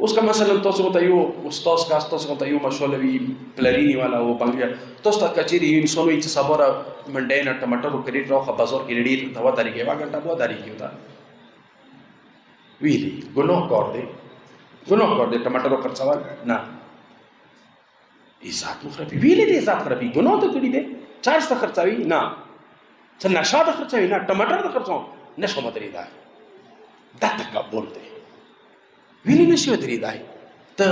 اوس که مثلا تاسو ته یو استاد کا تاسو ته یو مشولوي پلرینی والا او بنګیا تاسو ته کچېری انسان وي چې صبره منډه نه ټماټر کریټ راخه بازار کې ډېر دوا طریقې واګنټه بو طریقې وتا ویلي ګناه کار دې ټماټر خرڅول نه عزت مخربي ویلي دې عزت خرابي ګناه ته کړی دې چارج ته خرڅوي نه څه نشه ته خرڅوي نه ټماټر ته خرڅوم نشو مدري دا تکبر دی ویلی نشي ودرېدای ته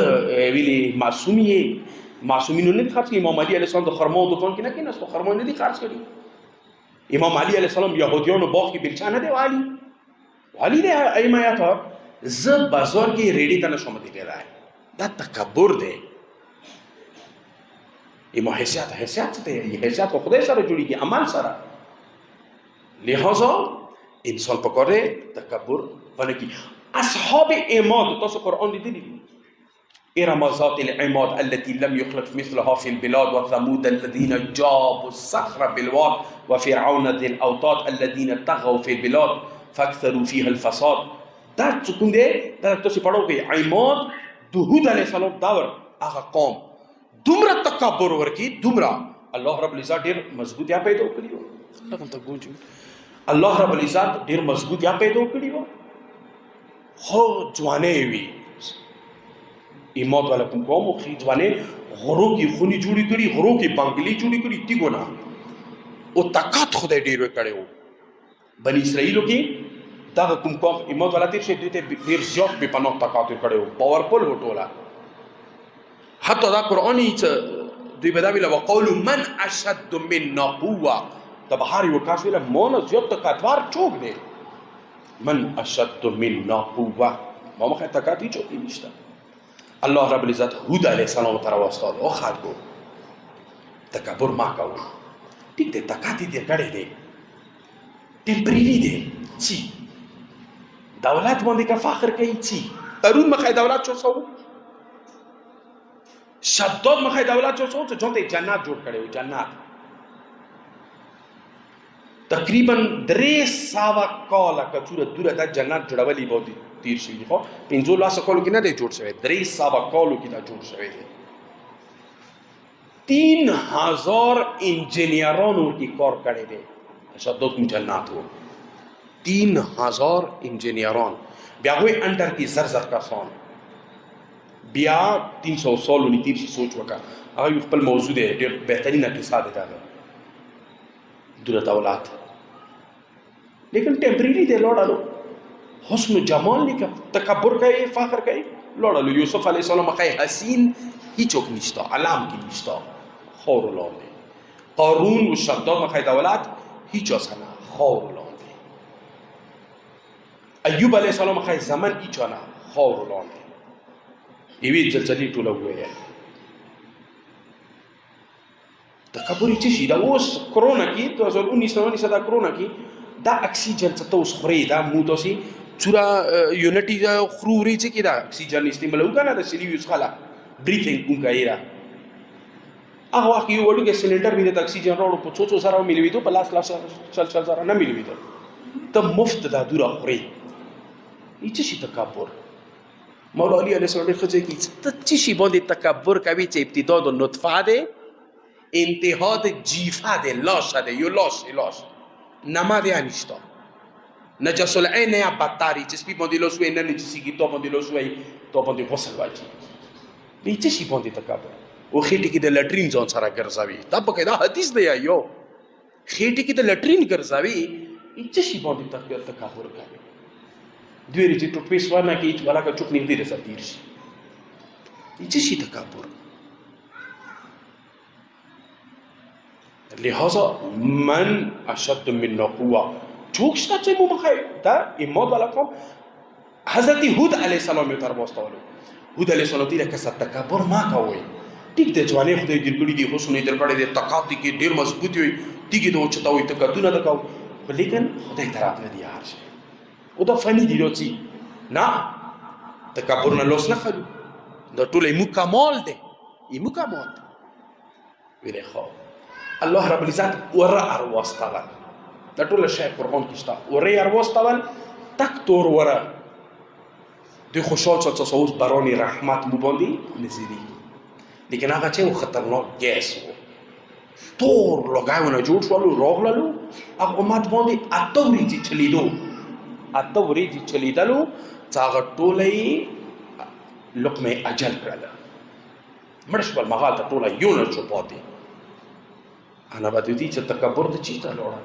ویلی معصومینو نه دي خرڅ کړي امام علي علیه السلام د خرما دکان کې نه کېناستو خرما نه دي خرڅ کړي امام علي علیه السلام یهودیانو باغ کې بیلچه نه دی والي دی ایمایاته زه بازار کې ریډي ته نشم تېرېدای دا تکبر دی اما حیثیت څه دی حیثیت خو خدای سره جوړېږي عمل سره لہذا انسان پکار دی تکبر ونه کړي اصحاب عماد تاسو قرآن لیدلی ارم ذات العماد التي لم يخلق مثلها في البلاد وثمود الذين جابوا الصخر بالواد وفرعون ذي الاوتاد الذين طغوا في البلاد فاكثروا فيها الفساد دا څوک دی دا تاسو پڑھو کې عماد د هود علیه السلام دور هغه قوم دومره تکبر ورکی دومره الله رب العزت ډیر مضبوط یا پیدا کړی لکه ته ګوجو الله رب العزت ډیر مضبوط یا پیدا کړی خو ځوانې وي ایماد والا کوم قوم خو ځوانې غرو کې خوني جوړې کړي غرو کې بنگلې جوړې کړي تیګونه او طاقت خدای ډیر کړو بنی اسرائیلو کې دا کوم قوم ایماد والا تیر شه ډیر زیات به پناه طاقت کړو پاورفل وټولا حتی دا قرآنی چې دوی بداوی له وقولوا من اشد منا قوه د بهاري وکاس ویله مون زیات طاقتور چوک دی من اشد منا قوه ما مخه طاقت هیڅ نشته الله رب العزت هود علیه السلام تر واستاد او خلکو تکبر ما کوو ټیک دی طاقت دې کړی دی ټمپریری دی چی دولت باندې کا فخر کوي چی قارون مخه دولت چو سو شداد مخه دولت چو سو ته جنت جوړ کړي جنت تقریبا 300 کاله کچوره دوره د جنت جوړولې بودی تیر شوی خو 15 کالو کې نه دی جوړ شوی 300 کالو کې دا جوړ شوی دی 3000 انجینیرانو کې کار کړی دی شداد جنت وو 3000 انجینیران بیا وې انډر کې زر کسان بیا 300 سالو نه تیر شي سوچ وکړه هغه خپل موضوع دی ډېر بهترینه قصه ده دا دوره دولت لیکن ٹیمپریری دے لوڑالو حسن و جمال لیکن تکبر کئی فخر کئی لوڑالو یوسف علیہ السلام کئی حسین ہی چوک نشتا علام کی نشتا خور لون دے قارون و شداد مخی دولت ہی چوسانا خور لون دے ایوب علیہ السلام مخی زمن ہی چونا خور لون دے ایوی جلجلی ٹولا ہوئے ہے تکبر چی شي دا اوس کرونا کې 2019 دا کرونا کې دا اکسیجن څه ته اوس خوري دا مو تاسو چورا یونټي خروري چې کې دا اکسیجن استعمال وکړه دا سلی یوز خلا بریثینګ کوم کایرا هغه وخت یو وړوکی سلندر باندې د اکسیجن راوړو په 200 سره ملي ویدو په لاس چل سره نه ملي ویدو ته مفت دا دوره خوري هیڅ شي تکبر مولا علی علیه السلام خو چې ته چې شي باندې تکبر کوي چې ابتدا د نطفه ده انتها د جیفه ده لاش ده یو لاش نما ده انشتا نجس العین یا بدتری چې سپی باندې لاس وای نه نجسیږي تو باندې لاس وای تو باندې غسل واجب به چې شي باندې تکبر او خېټه کې د لټرین ځان سره ګرځاوي دا په دا حدیث دی یو خېټه کې د لټرین ګرځاوي چې شي باندې تکبر کوي دوی چې ټوټ پیس ورنه کې چې ولا کا چوک نه دی رسا تیر شي چې شي تکبر لہذا من اشد من قوه چوک شته چې مو مخه دا ایماد والا کوم حضرت هود علیه السلام یو تر واستولو هود علیه السلام ته کس تکبر ما کوي ټیک د ځواني خدای دې ګړي دي حسن دې کړي دې طاقت کې ډیر مضبوط وي ټیک دې چتا وي تکدونه دکاو لیکن خدای طرف نه دی هر شي او دا فنی دی لوڅي نه تکبر نه لوس نه خلو دا ټول مکمل دی مکمل ویله خو الله رب العزت ورا ارواستغل دا ټول شی قرآن کې شته ورا ارواستغل تک تور ورا دوی خوشحال شو چې اوس باران رحمت مو باندې نزيدي، لیکن هغه چې خطرناک ګیس و ټول لوګاونه جوړ شول راغللو هغه امت باندې اته ورځې چلیدلو چې هغه ټوله یې لقمه اجل کړله، مړه شول مغال ته ټوله یو نه شو پاتې. انا به دې چې تکبر د چی ته لوړه